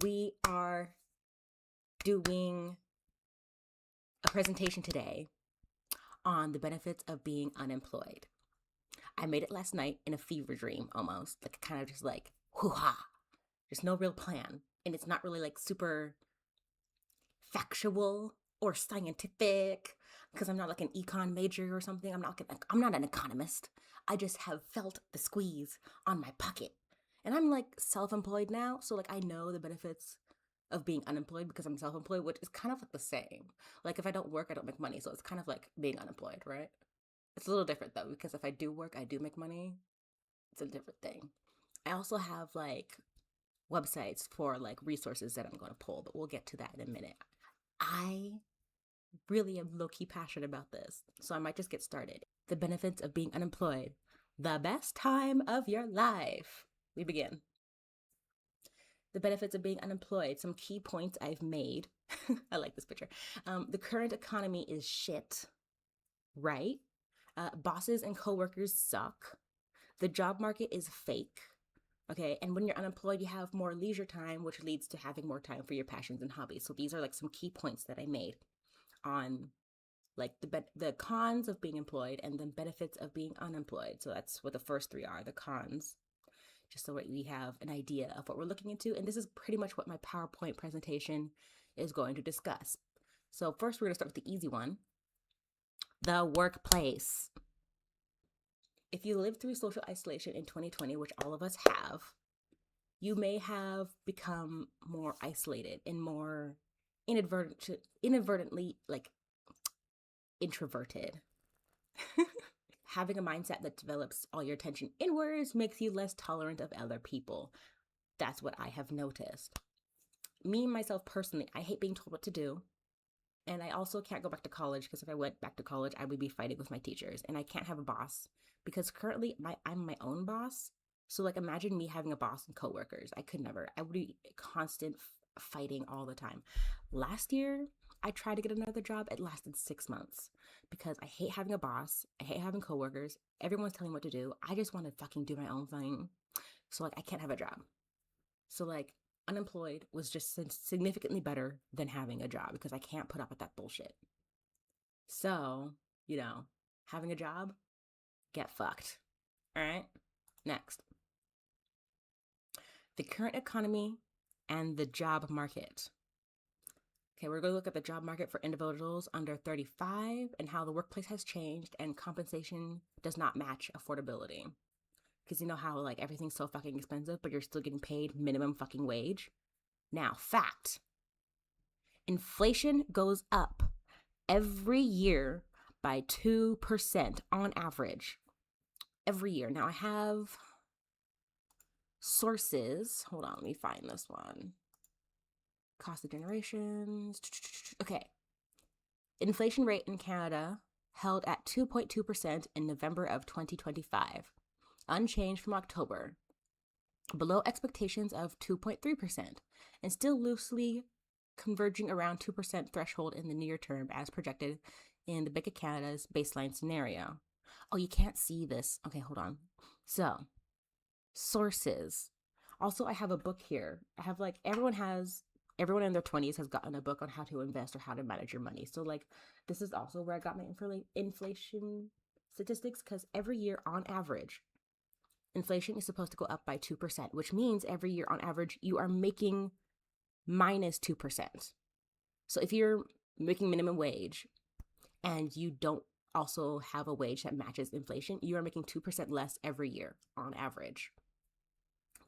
We are doing a presentation today on the benefits of being unemployed. I made it last night in a fever dream almost, like kind of just like, hoo-ha. There's no real plan. And it's not really like super factual or scientific because I'm not like an econ major or something. I'm not an economist. I just have felt the squeeze on my pocket. And I'm like self-employed now, so like I know the benefits of being unemployed because I'm self-employed, which is kind of like the same. Like if I don't work, I don't make money. So it's kind of like being unemployed, right? It's a little different though, because if I do work, I do make money. It's a different thing. I also have like websites for like resources that I'm going to pull, but we'll get to that in a minute. I really am low-key passionate about this, so I might just get started. The benefits of being unemployed. The best time of your life. We begin. The benefits of being unemployed. Some key points I've made. I like this picture. The current economy is shit, right? Bosses and coworkers suck. The job market is fake. Okay, and when you're unemployed, you have more leisure time, which leads to having more time for your passions and hobbies. So these are like some key points that I made on like the cons of being employed and the benefits of being unemployed. So that's what the first three are, the cons, just so that we have an idea of what we're looking into. And this is pretty much what my PowerPoint presentation is going to discuss. So first, we're going to start with the easy one, the workplace. If you lived through social isolation in 2020, which all of us have, you may have become more isolated and more inadvertently like introverted. Having a mindset that develops all your attention inwards makes you less tolerant of other people. That's what I have noticed. Me, myself personally, I hate being told what to do. And I also can't go back to college because if I went back to college, I would be fighting with my teachers. And I can't have a boss because currently I'm my own boss. So like imagine me having a boss and coworkers. I could never. I would be constant fighting all the time. Last year, I tried to get another job. It lasted 6 months because I hate having a boss. I hate having coworkers. Everyone's telling me what to do. I just want to fucking do my own thing. So like I can't have a job. So like unemployed was just significantly better than having a job because I can't put up with that bullshit. So, having a job, get fucked. All right? Next. The current economy and the job market. Okay, we're going to look at the job market for individuals under 35 and how the workplace has changed and compensation does not match affordability. Because you know how like everything's so fucking expensive, but you're still getting paid minimum fucking wage. Now, fact. Inflation goes up every year by 2% on average. Every year. Now, I have sources. Hold on, let me find this one. Cost of generations. Okay. Inflation rate in Canada held at 2.2% in November of 2025, unchanged from October, below expectations of 2.3%, and still loosely converging around 2% threshold in the near term as projected in the Bank of Canada's baseline scenario. Oh, you can't see this. Okay, hold on. So, sources. Also, I have a book here. I have like, everyone in their 20s has gotten a book on how to invest or how to manage your money. So like, this is also where I got my inflation statistics because every year on average, inflation is supposed to go up by 2%, which means every year on average, you are making minus 2%. So if you're making minimum wage and you don't also have a wage that matches inflation, you are making 2% less every year on average.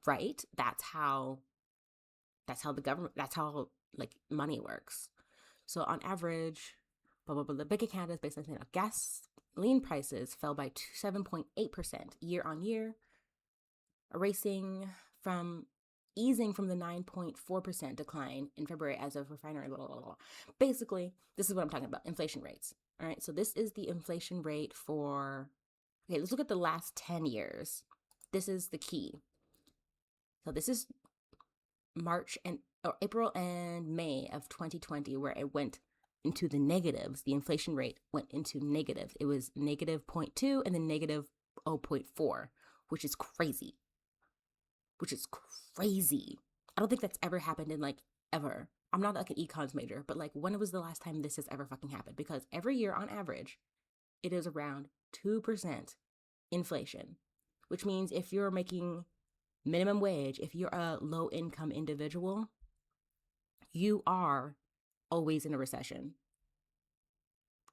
Right? That's how like money works. So on average, blah, blah, blah, the Bank of Canada is based on gasoline prices fell by 7.8% year on year, easing from the 9.4% decline in February as of refinery, blah, blah, blah, blah. Basically, this is what I'm talking about, inflation rates. All right, so this is the inflation rate okay, let's look at the last 10 years. This is the key. So this is April and May of 2020, where it went into the negatives. The inflation rate went into negative. It was negative 0.2 and then negative 0.4, which is crazy. I don't think that's ever happened in like ever. I'm not like an econs major, but like when was the last time this has ever fucking happened? Because every year on average, it is around 2% inflation, which means if you're making minimum wage, if you're a low income individual, you are always in a recession.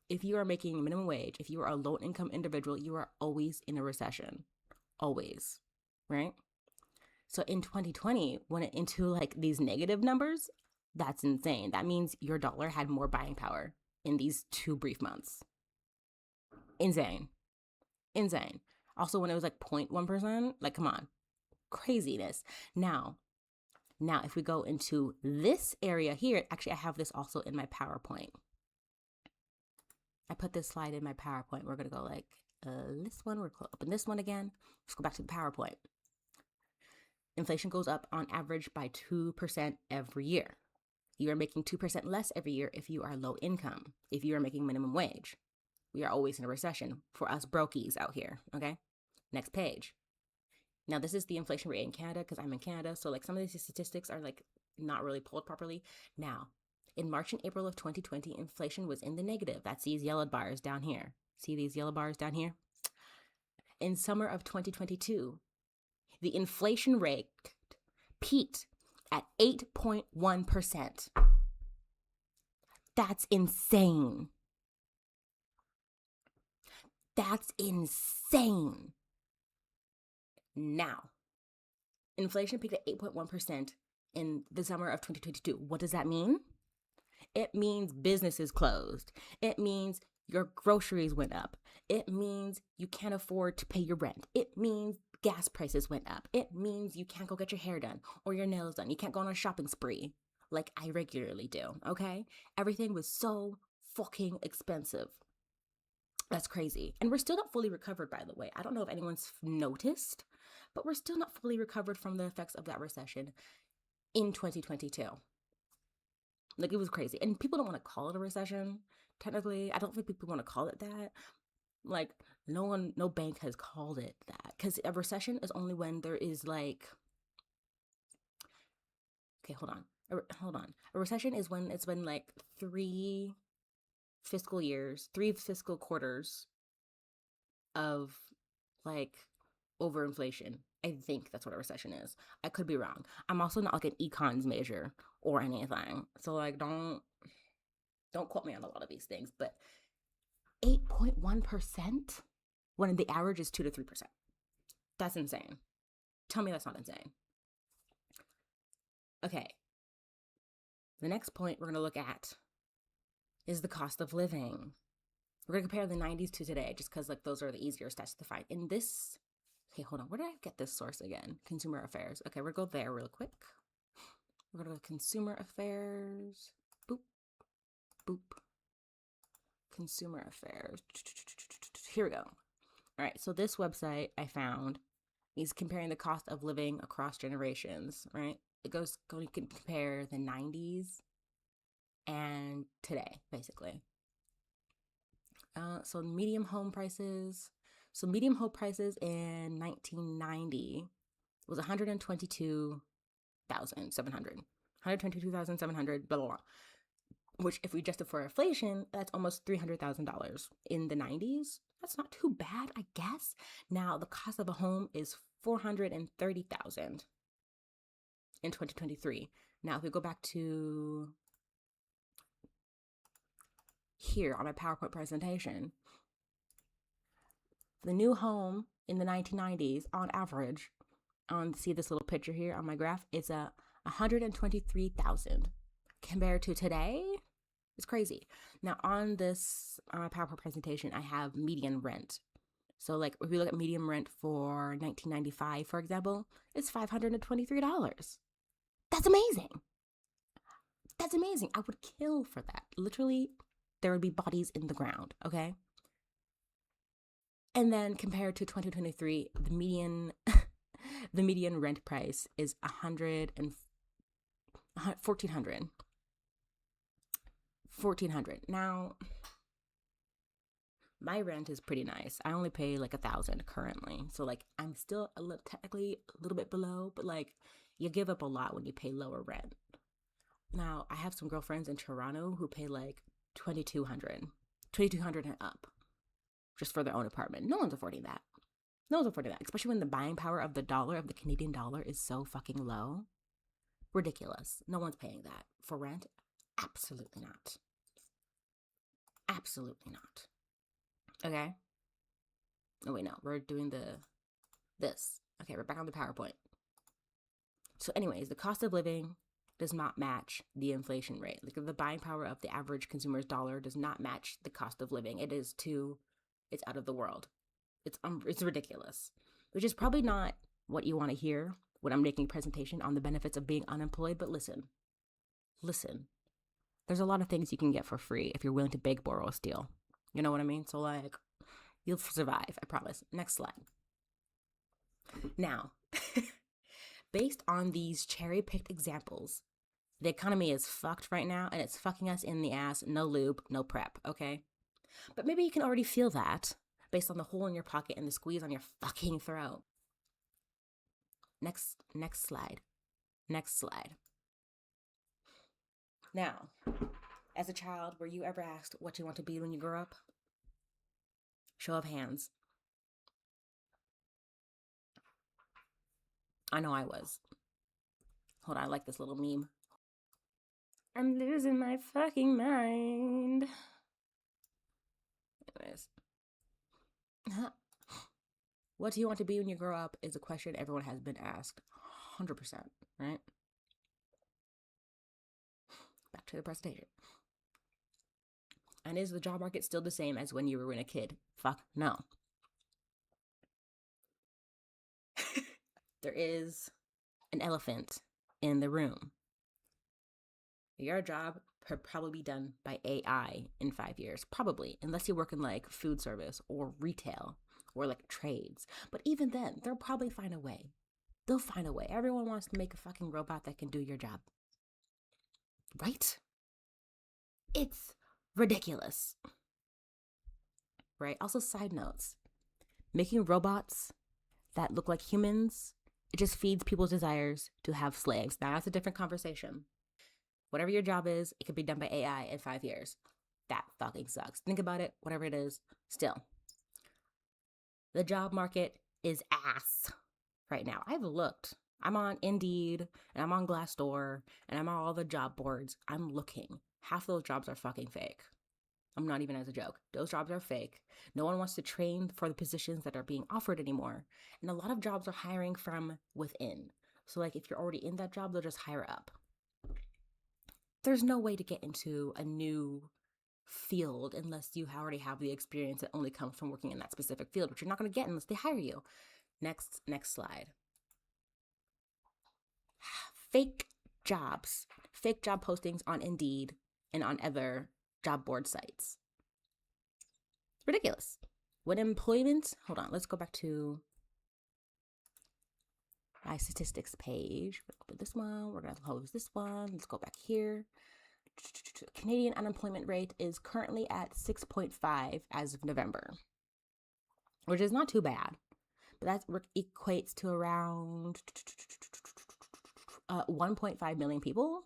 If you are making minimum wage, if you are a low income individual, you are always in a recession. Always. Right? So in 2020, when it into like these negative numbers, that's insane. That means your dollar had more buying power in these 2 brief months. Insane. Insane. Also, when it was like 0.1%, like, come on, craziness. Now, if we go into this area here, actually, I have this also in my PowerPoint. I put this slide in my PowerPoint. We're going to go like this one. We're going to open this one again. Let's go back to the PowerPoint. Inflation goes up on average by 2% every year. You are making 2% less every year if you are low income, if you are making minimum wage. We are always in a recession for us brokies out here, okay? Next page. Now, this is the inflation rate in Canada because I'm in Canada. So, like, some of these statistics are, like, not really pulled properly. Now, in March and April of 2020, inflation was in the negative. That's these yellow bars down here. See these yellow bars down here? In summer of 2022, the inflation rate peaked at 8.1%. That's insane. That's insane. Now, inflation peaked at 8.1% in the summer of 2022. What does that mean? It means businesses closed. It means your groceries went up. It means you can't afford to pay your rent. It means gas prices went up. It means you can't go get your hair done or your nails done. You can't go on a shopping spree like I regularly do, okay? Everything was so fucking expensive. That's crazy. And we're still not fully recovered, by the way. I don't know if anyone's noticed, but we're still not fully recovered from the effects of that recession in 2022. Like, it was crazy. And people don't want to call it a recession. Technically, I don't think people want to call it that. Like, no bank has called it that. Because a recession is only when there is like, okay, hold on. A recession is when it's been like 3 fiscal quarters of like overinflation. I think that's what a recession is. I could be wrong. I'm also not like an econs major or anything. So like don't quote me on a lot of these things, but 8.1% when the average is 2 to 3%. That's insane. Tell me that's not insane. Okay. The next point we're going to look at is the cost of living. We're going to compare the 90s to today just because like those are the easier stats to find. In this, okay, hold on. Where did I get this source again? Consumer Affairs. Okay, we're going to go there real quick. We're going to go Consumer Affairs. Boop, boop. Consumer Affairs. Here we go. All right, so this website I found is comparing the cost of living across generations, right? It goes going to compare the 90s and today, basically. So medium home prices. So medium home prices in 1990 was 122,700. 122,700, blah, blah, blah. Which, if we adjust it for inflation, that's almost $300,000 in the 90s. That's not too bad, I guess. Now, the cost of a home is $430,000 in 2023. Now, if we go back to here on my PowerPoint presentation, the new home in the 1990s, on average, see this little picture here on my graph, it's a $123,000. Compared to today, it's crazy. Now, on this PowerPoint presentation, I have median rent. So, like, if we look at median rent for 1995, for example, it's $523. That's amazing. That's amazing. I would kill for that. Literally, there would be bodies in the ground, okay? And then compared to 2023, the median the median rent price is $1,400. Now, my rent is pretty nice. I only pay like $1,000 currently. So like I'm still technically a little bit below, but like You give up a lot when you pay lower rent. Now, I have some girlfriends in Toronto who pay like 2200 and up just for their own apartment. No one's affording that. No one's affording that, especially when the buying power of the dollar, of the Canadian dollar, is so fucking low. Ridiculous. No one's paying that for rent. Absolutely not. Absolutely not. Okay? Oh, wait, no. We're doing this. Okay, we're back on the PowerPoint. So anyways, the cost of living does not match the inflation rate. Like the buying power of the average consumer's dollar does not match the cost of living. It's out of the world. It's ridiculous, which is probably not what you want to hear when I'm making a presentation on the benefits of being unemployed. But listen, there's a lot of things you can get for free if you're willing to beg, borrow, or steal. You know what I mean? So like, you'll survive, I promise. Next slide. Now, based on these cherry-picked examples, the economy is fucked right now, and it's fucking us in the ass. No lube, no prep, okay? But maybe you can already feel that based on the hole in your pocket and the squeeze on your fucking throat. Next slide. Next slide. Now, as a child, were you ever asked what you want to be when you grow up? Show of hands. I know I was. Hold on, I like this little meme. I'm losing my fucking mind. Anyways. What do you want to be when you grow up is a question everyone has been asked. 100%, right? Back to the presentation. And is the job market still the same as when you were a kid? Fuck no. There is an elephant in the room. Your job could probably be done by AI in 5 years. Probably, unless you work in like food service or retail or like trades. But even then, they'll probably find a way. They'll find a way. Everyone wants to make a fucking robot that can do your job. Right? It's ridiculous. Right? Also, side notes. Making robots that look like humans, it just feeds people's desires to have slaves. Now, that's a different conversation. Whatever your job is, it could be done by AI in 5 years. That fucking sucks. Think about it, whatever it is. Still, the job market is ass right now. I've looked. I'm on Indeed, and I'm on Glassdoor, and I'm on all the job boards. I'm looking. Half those jobs are fucking fake. I'm not even as a joke. Those jobs are fake. No one wants to train for the positions that are being offered anymore. And a lot of jobs are hiring from within. So like if you're already in that job, they'll just hire up. There's no way to get into a new field unless you already have the experience that only comes from working in that specific field, which you're not going to get unless they hire you. Next slide. Fake jobs. Fake job postings on Indeed and on other job board sites. Ridiculous. When employment, hold on, let's go back to my statistics page. We're going to open this one. We're going to close this one. Let's go back here. Canadian unemployment rate is currently at 6.5 as of November, which is not too bad. But that equates to around 1.5 million people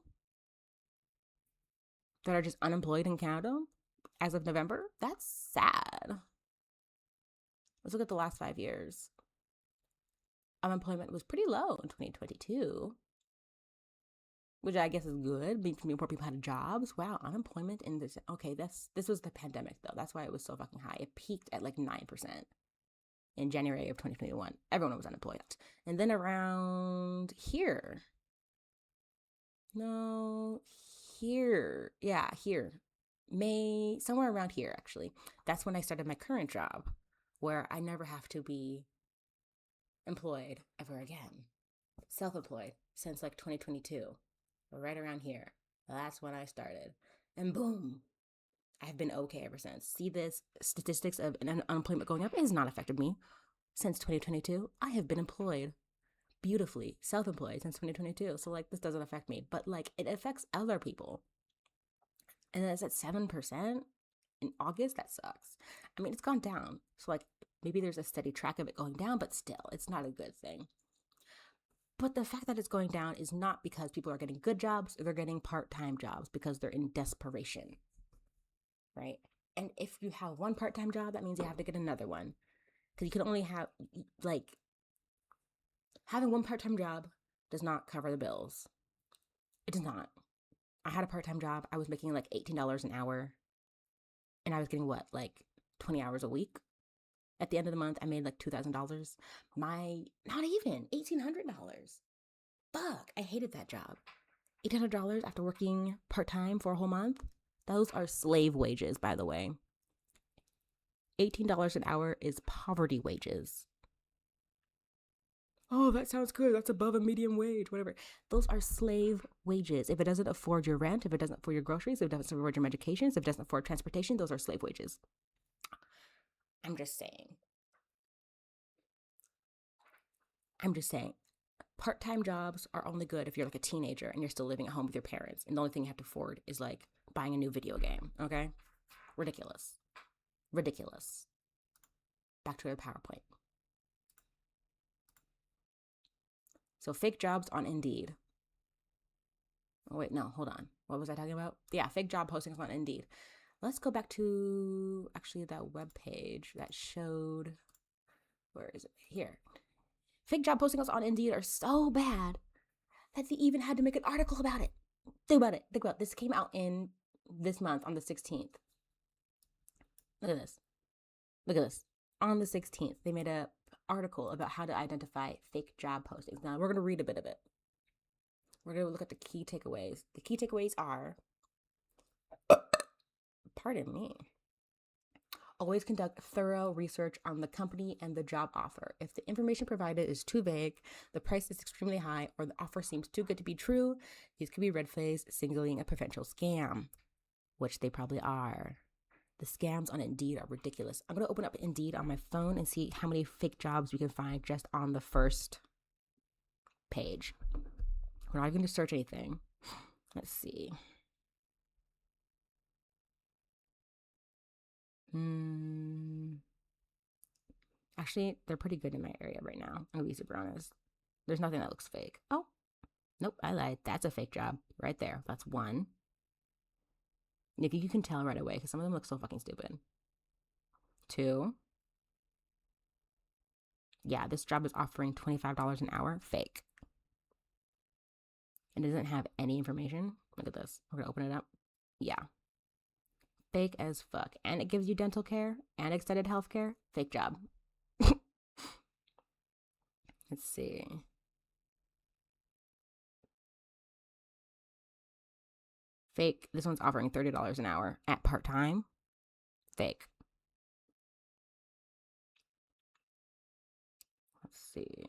that are just unemployed in Canada as of November. That's sad. Let's look at the last 5 years. Unemployment was pretty low in 2022, which I guess is good. Means more people had jobs. Wow, unemployment in this. Okay, this was the pandemic though. That's why it was so fucking high. It peaked at like 9% in January of 2021. Everyone was unemployed. And then around here. No, here. Yeah, here. May, somewhere around here actually. That's when I started my current job, where I never have to be employed ever again. Self-employed since like 2022. Right around here. That's when I started. And boom, I've been okay ever since. See this statistics of unemployment going up? It has not affected me since 2022. I have been employed beautifully, self-employed since 2022. So like this doesn't affect me, but like it affects other people. And it's at 7% in August. That sucks. I mean, it's gone down. So like maybe there's a steady track of it going down, but still, it's not a good thing. But the fact that it's going down is not because people are getting good jobs, they're getting part-time jobs because they're in desperation, right? And if you have one part-time job, that means you have to get another one. Because you can only have, like, having one part-time job does not cover the bills. It does not. I had a part-time job. I was making like $18 an hour. And I was getting what, like 20 hours a week? At the end of the month, I made like $2,000. Not even, $1,800. Fuck, I hated that job. $800 after working part-time for a whole month? Those are slave wages, by the way. $18 an hour is poverty wages. Oh, that sounds good. That's above a medium wage, whatever. Those are slave wages. If it doesn't afford your rent, if it doesn't afford your groceries, if it doesn't afford your medications, if it doesn't afford transportation, those are slave wages. I'm just saying. Part-time jobs are only good if you're like a teenager and you're still living at home with your parents. And the only thing you have to afford is like buying a new video game, okay? Ridiculous. Back to the PowerPoint. So fake jobs on Indeed. Oh, wait, no, hold on. What was I talking about? Yeah, fake job postings on Indeed. Let's go back to actually that web page that showed, where is it? Here. Fake job postings on Indeed are so bad that they even had to make an article about it. Think about it. This came out in this month on the 16th. Look at this. On the 16th, they made an article about how to identify fake job postings. Now, we're going to read a bit of it. We're going to look at the key takeaways. The key takeaways are, pardon me, always conduct thorough research on the company and the job offer. If the information provided is too vague, the price is extremely high, or the offer seems too good to be true, these could be red flags signaling a potential scam, which they probably are. The scams on Indeed are ridiculous. I'm going to open up Indeed on my phone and see how many fake jobs we can find just on the first page. We're not going to search anything. Let's see. Actually, they're pretty good in my area right now. I'm going to be super honest. There's nothing that looks fake. Oh, nope, I lied. That's a fake job right there. That's one. You can tell right away because some of them look so fucking stupid. 2. Yeah, this job is offering $25 an hour. Fake. It doesn't have any information. Look at this. We're going to open it up. Yeah. Fake as fuck. And it gives you dental care and extended health care. Fake job. Let's see. Fake. This one's offering $30 an hour at part-time. Fake. Let's see.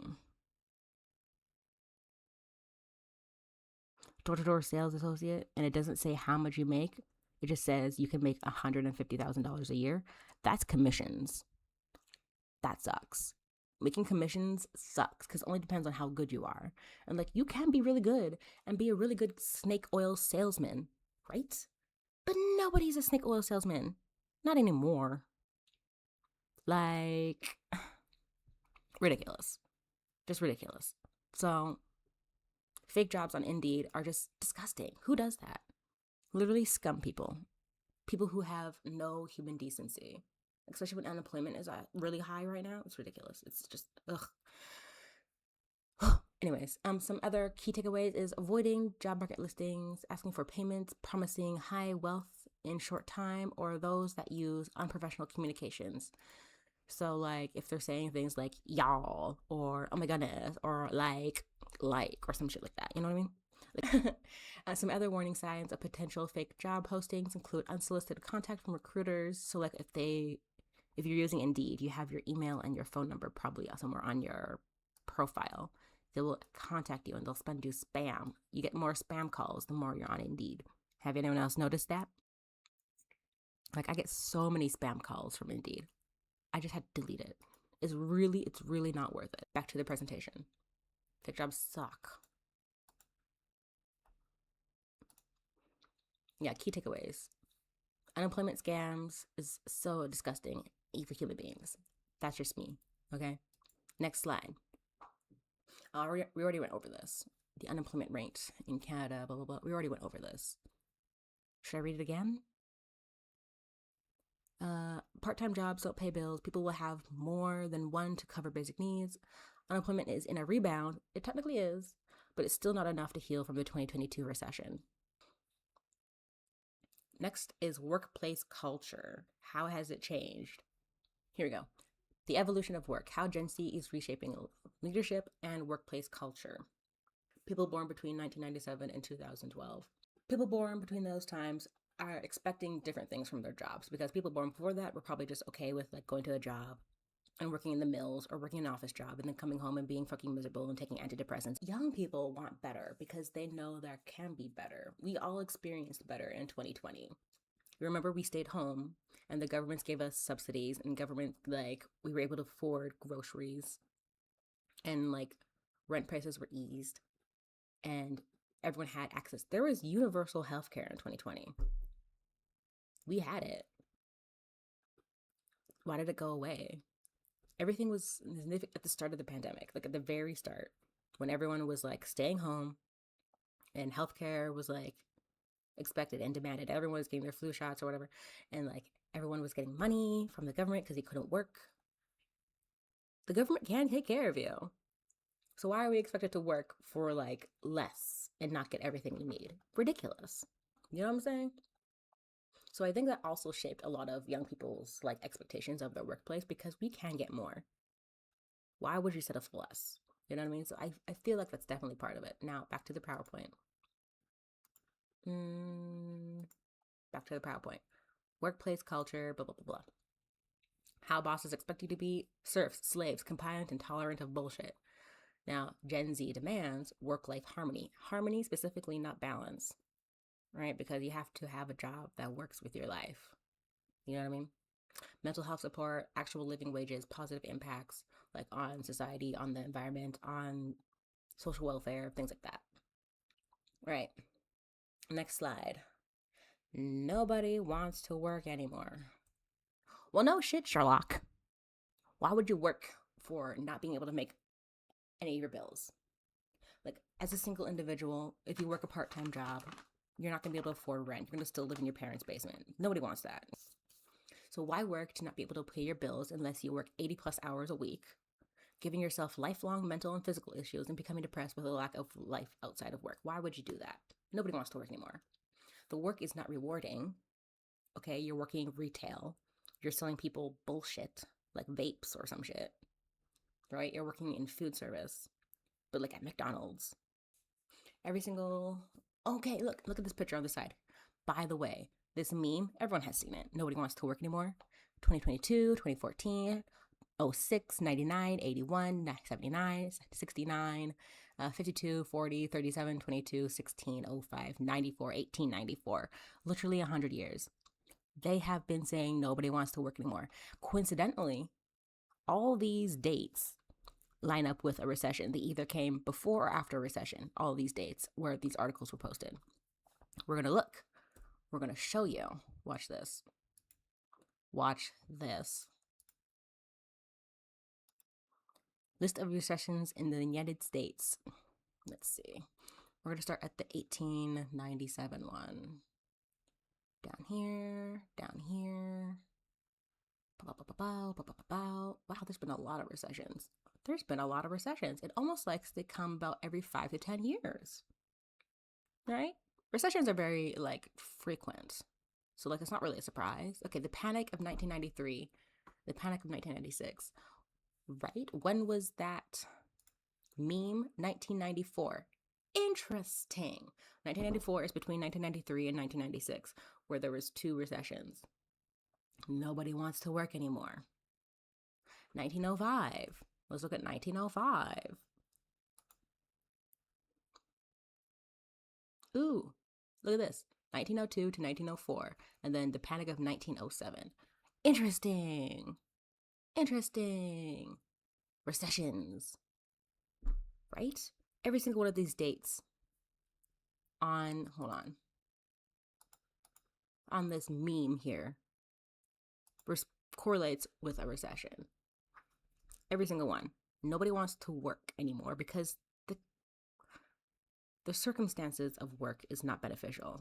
Door-to-door sales associate, and it doesn't say how much you make. It just says you can make $150,000 a year. That's commissions. That sucks. Making commissions sucks because it only depends on how good you are. And like, you can be really good and be a really good snake oil salesman, right? But nobody's a snake oil salesman. Not anymore. Like, ridiculous. Just ridiculous. So, fake jobs on Indeed are just disgusting. Who does that? Literally scum people. People who have no human decency. Especially when unemployment is really high right now. It's ridiculous. It's just, ugh. Anyways, some other key takeaways is avoiding job market listings, asking for payments, promising high wealth in short time, or those that use unprofessional communications. So like if they're saying things like y'all or oh my goodness or like or some shit like that, you know what I mean? Some other warning signs of potential fake job postings include unsolicited contact from recruiters. So like if you're using Indeed, you have your email and your phone number probably somewhere on your profile. They will contact you and they'll send you spam. You get more spam calls the more you're on Indeed. Have anyone else noticed that? Like I get so many spam calls from Indeed. I just had to delete it. It's really not worth it. Back to the presentation. Fake jobs suck. Yeah, key takeaways. Unemployment scams is so disgusting for human beings. That's just me, okay? Next slide. We already went over this. The unemployment rate in Canada, blah, blah, blah. We already went over this. Should I read it again? Part-time jobs don't pay bills. People will have more than one to cover basic needs. Unemployment is in a rebound. It technically is, but it's still not enough to heal from the 2022 recession. Next is workplace culture. How has it changed? Here we go. The evolution of work, how Gen Z is reshaping leadership and workplace culture. People born between 1997 and 2012. People born between those times are expecting different things from their jobs, because people born before that were probably just okay with like going to a job and working in the mills or working an office job and then coming home and being fucking miserable and taking antidepressants. Young people want better because they know there can be better. We all experienced better in 2020. Remember, we stayed home and the governments gave us subsidies, and government, like, we were able to afford groceries, and like rent prices were eased, and everyone had access. There was universal healthcare in 2020. We had it. Why did it go away? Everything was at the start of the pandemic, like at the very start, when everyone was like staying home and healthcare was like expected and demanded. Everyone was getting their flu shots or whatever, and like everyone was getting money from the government because he couldn't work. The government can take care of you. So why are we expected to work for like less and not get everything we need? Ridiculous. You know what I'm saying? So I think that also shaped a lot of young people's like expectations of their workplace, because we can get more. Why would you settle for less? You know what I mean? So I feel like that's definitely part of it. Now back to the PowerPoint. Back to the PowerPoint. Workplace culture, blah, blah, blah, blah. How bosses expect you to be: serfs, slaves, compliant, and tolerant of bullshit. Now, Gen Z demands work-life harmony. Harmony specifically, not balance, right? Because you have to have a job that works with your life. You know what I mean? Mental health support, actual living wages, positive impacts, like on society, on the environment, on social welfare, things like that. Right. Next slide. Nobody wants to work anymore. Well, no shit, Sherlock. Why would you work for not being able to make any of your bills? Like, as a single individual, if you work a part-time job, you're not going to be able to afford rent. You're going to still live in your parents' basement. Nobody wants that. So why work to not be able to pay your bills unless you work 80 plus hours a week, giving yourself lifelong mental and physical issues and becoming depressed with a lack of life outside of work? Why would you do that? Nobody wants to work anymore. The work is not rewarding. Okay, you're working retail. You're selling people bullshit, like vapes or some shit, right? You're working in food service, but like at McDonald's. Okay, look at this picture on the side. By the way, this meme, everyone has seen it. Nobody wants to work anymore. 2022, 2014, 06, 99, 81, 79, 69, 52, 40, 37, 22, 16, 05, 94, 1894. Literally 100 years. They have been saying nobody wants to work anymore. Coincidentally, all these dates line up with a recession. They either came before or after a recession. All these dates where these articles were posted. We're going to look. We're going to show you. Watch this. Watch this. List of recessions in the United States. Let's see. We're going to start at the 1897 one. Down here. Wow, there's been a lot of recessions. It almost likes they come about every 5 to 10 years. Right? Recessions are very, like, frequent. So, like, it's not really a surprise. Okay, the Panic of 1993. The Panic of 1996. Right? When was that meme? 1994. Interesting. 1994 is between 1993 and 1996, where there was 2 recessions. Nobody wants to work anymore. 1905. Let's look at 1905. Ooh, look at this. 1902 to 1904. And then the Panic of 1907. Interesting. Recessions. Right? Every single one of these dates on this meme here correlates with a recession. Every single one. Nobody wants to work anymore because the circumstances of work is not beneficial.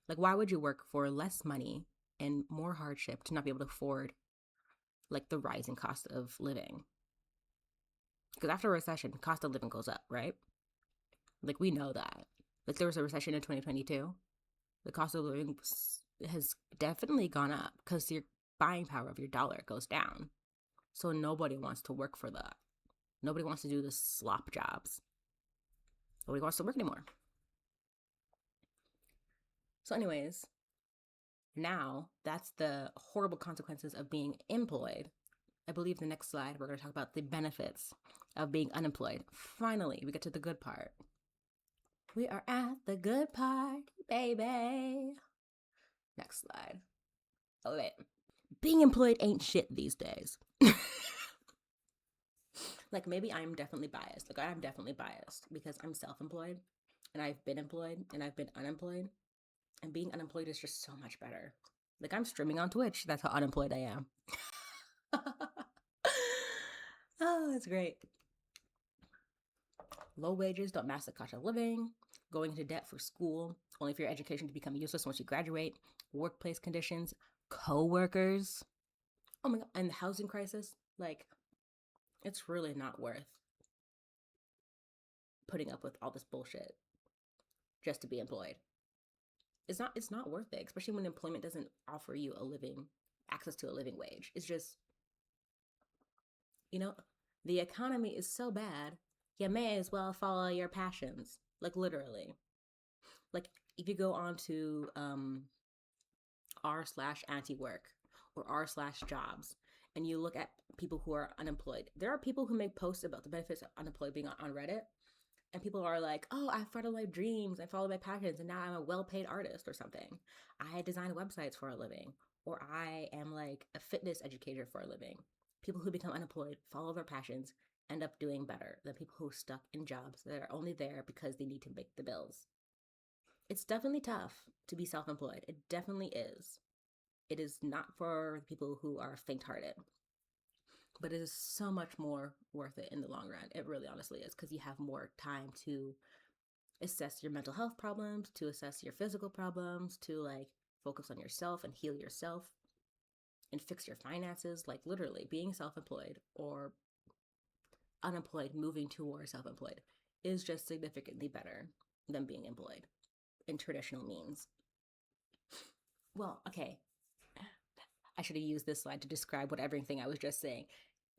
Like, why would you work for less money and more hardship to not be able to afford like the rising cost of living? Because after a recession, cost of living goes up, right? Like, we know that. Like, there was a recession in 2022. The cost of living has definitely gone up because your buying power of your dollar goes down. So nobody wants to work for that. Nobody wants to do the slop jobs. Nobody wants to work anymore. So anyways, now that's the horrible consequences of being employed. I believe the next slide, we're going to talk about the benefits of being unemployed. Finally, we get to the good part. We are at the good part, baby. Next slide. Oh, wait. Being employed ain't shit these days. Like, maybe I'm definitely biased. Like, I'm definitely biased because I'm self-employed and I've been employed and I've been unemployed. And being unemployed is just so much better. Like, I'm streaming on Twitch. That's how unemployed I am. Oh, that's great. Low wages don't match the cost of living. Going into debt for school, only for your education to become useless once you graduate. Workplace conditions, co-workers. Oh my God, and the housing crisis. Like, it's really not worth putting up with all this bullshit just to be employed. It's not worth it, especially when employment doesn't offer you access to a living wage. It's just, the economy is so bad, you may as well follow your passions. Like, literally. Like, if you go on to r/anti-work or r/jobs and you look at people who are unemployed, there are people who make posts about the benefits of unemployed being on Reddit. And people are like, oh, I followed my dreams, I followed my passions, and now I'm a well-paid artist or something. I design websites for a living, or I am like a fitness educator for a living. People who become unemployed, follow their passions, end up doing better than people who are stuck in jobs that are only there because they need to make the bills. It's definitely tough to be self-employed. It definitely is. It is not for people who are faint-hearted. But it is so much more worth it in the long run. It really honestly is, because you have more time to assess your mental health problems, to assess your physical problems, to like focus on yourself and heal yourself and fix your finances. Like, literally, being self-employed or unemployed, moving towards self-employed is just significantly better than being employed in traditional means. Well, okay. I should have used this slide to describe what everything I was just saying.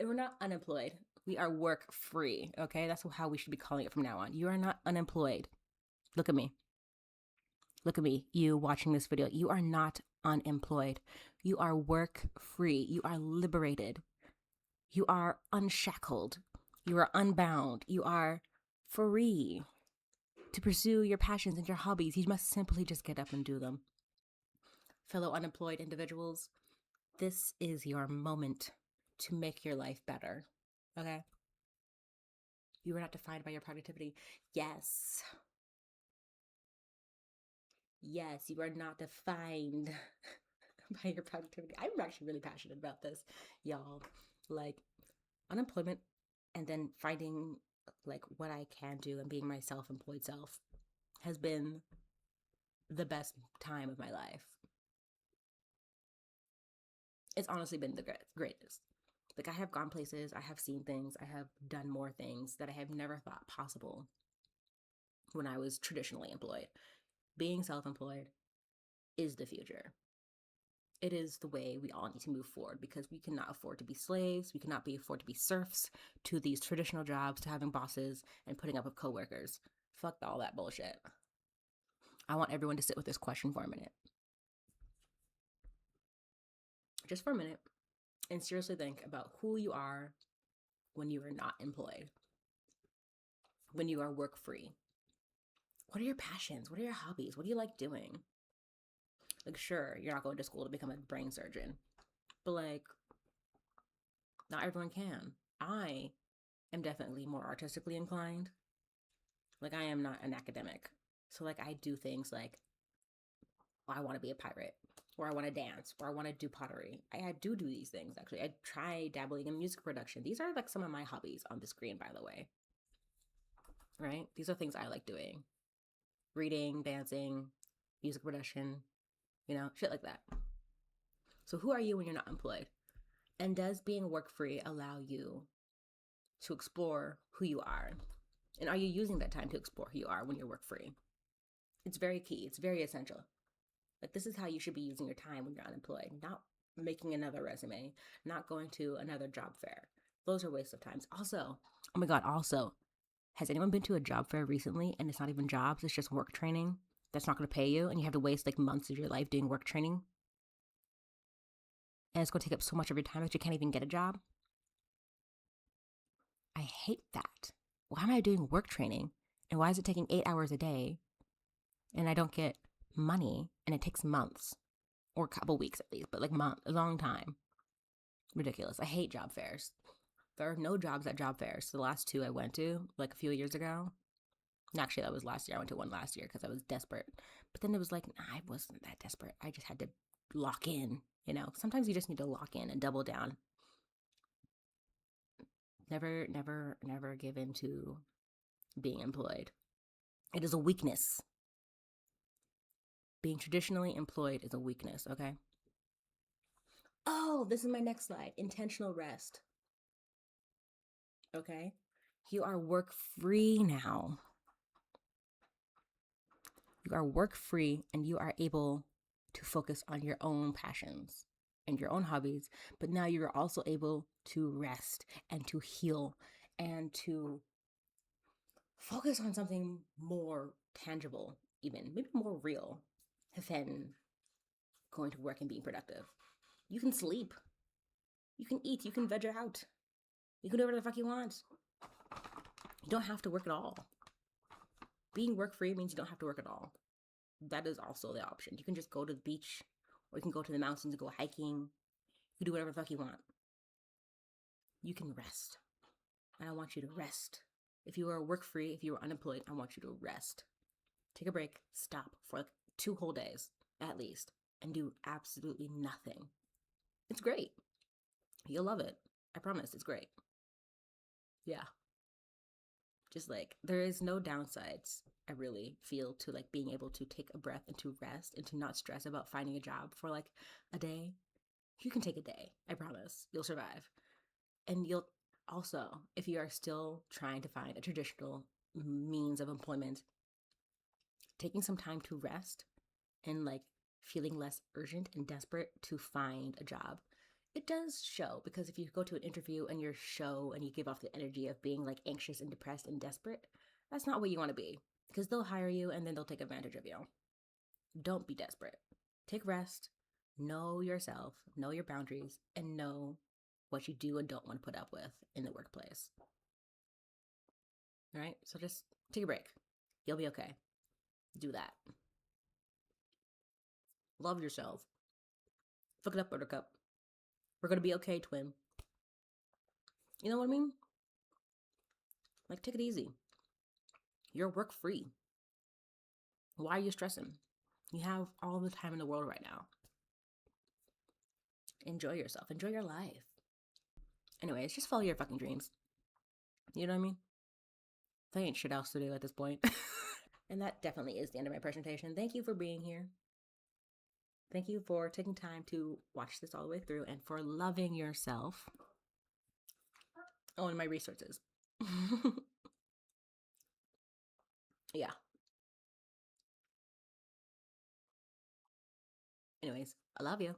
We're not unemployed. We are work free, okay? That's how we should be calling it from now on. You are not unemployed. Look at me. Look at me, you watching this video. You are not unemployed. You are work free. You are liberated. You are unshackled. You are unbound. You are free to pursue your passions and your hobbies. You must simply just get up and do them. Fellow unemployed individuals, this is your moment to make your life better, okay? You are not defined by your productivity. Yes, you are not defined by your productivity. I'm actually really passionate about this, y'all. Like, unemployment and then finding like what I can do and being my self-employed self has been the best time of my life. It's honestly been the greatest. Like, I have gone places, I have seen things, I have done more things that I have never thought possible when I was traditionally employed. Being self-employed is the future. It is the way we all need to move forward, because we cannot afford to be slaves. We cannot afford to be serfs to these traditional jobs, to having bosses and putting up with coworkers. Fuck all that bullshit. I want everyone to sit with this question for a minute. Just for a minute. And seriously think about who you are when you are not employed. When you are work free. What are your passions? What are your hobbies? What do you like doing? Like, sure, you're not going to school to become a brain surgeon, but like, not everyone can. I am definitely more artistically inclined. Like, I am not an academic. So like, I do things like, I want to be a pirate, or I want to dance, or I want to do pottery. I do these things, actually. I try dabbling in music production. These are like some of my hobbies on the screen, by the way. right? These are things I like doing. Reading, dancing, music production, shit like that. So who are you when you're not employed? And does being work free allow you to explore who you are? And are you using that time to explore who you are when you're work free? It's very key. It's very essential. Like, this is how you should be using your time when you're unemployed, not making another resume, not going to another job fair. Those are wastes of times. Also, oh my God, also, has anyone been to a job fair recently and it's not even jobs, it's just work training that's not going to pay you and you have to waste like months of your life doing work training? And it's going to take up so much of your time that you can't even get a job? I hate that. Why am I doing work training? And why is it taking 8 hours a day and I don't get money and it takes months or a couple weeks at least, but like a long time? Ridiculous. I hate job fairs. There are no jobs at job fairs. The last two I went to like a few years ago. Actually, that was last year. I went to one last year because I was desperate. But then it was like, I wasn't that desperate. I just had to lock in, Sometimes you just need to lock in and double down. Never, never, never give in to being employed. It is a weakness. Being traditionally employed is a weakness, okay? Oh, this is my next slide. Intentional rest. Okay? You are work free now. You are work free and you are able to focus on your own passions and your own hobbies. But now you're also able to rest and to heal and to focus on something more tangible, even maybe more real than going to work and being productive. You can sleep. You can eat. You can veg out. You can do whatever the fuck you want. You don't have to work at all. Being work free means you don't have to work at all. That is also the option. You can just go to the beach, or you can go to the mountains and go hiking. You can do whatever the fuck you want. You can rest. And I want you to rest. If you are work free, if you are unemployed, I want you to rest. Take a break, stop for like 2 whole days at least, and do absolutely nothing. It's great. You'll love it. I promise, it's great. Yeah. Just like, there is no downsides, I really feel, to like being able to take a breath and to rest and to not stress about finding a job for like a day. You can take a day, I promise. You'll survive. And you'll also, if you are still trying to find a traditional means of employment, taking some time to rest and like feeling less urgent and desperate to find a job, it does show. Because if you go to an interview and you're show and you give off the energy of being like anxious and depressed and desperate, that's not what you want to be, because they'll hire you and then they'll take advantage of you. Don't be desperate. Take rest, know yourself, know your boundaries, and know what you do and don't want to put up with in the workplace. All right? So just take a break. You'll be okay. Do that. Love yourself. Fuck it up, buttercup. We're going to be okay, twin. You know what I mean? Like, take it easy. You're work free. Why are you stressing? You have all the time in the world right now. Enjoy yourself. Enjoy your life. Anyways, just follow your fucking dreams. You know what I mean? There ain't shit else to do at this point. And that definitely is the end of my presentation. Thank you for being here. Thank you for taking time to watch this all the way through and for loving yourself. Oh, and my resources. Yeah. Anyways, I love you.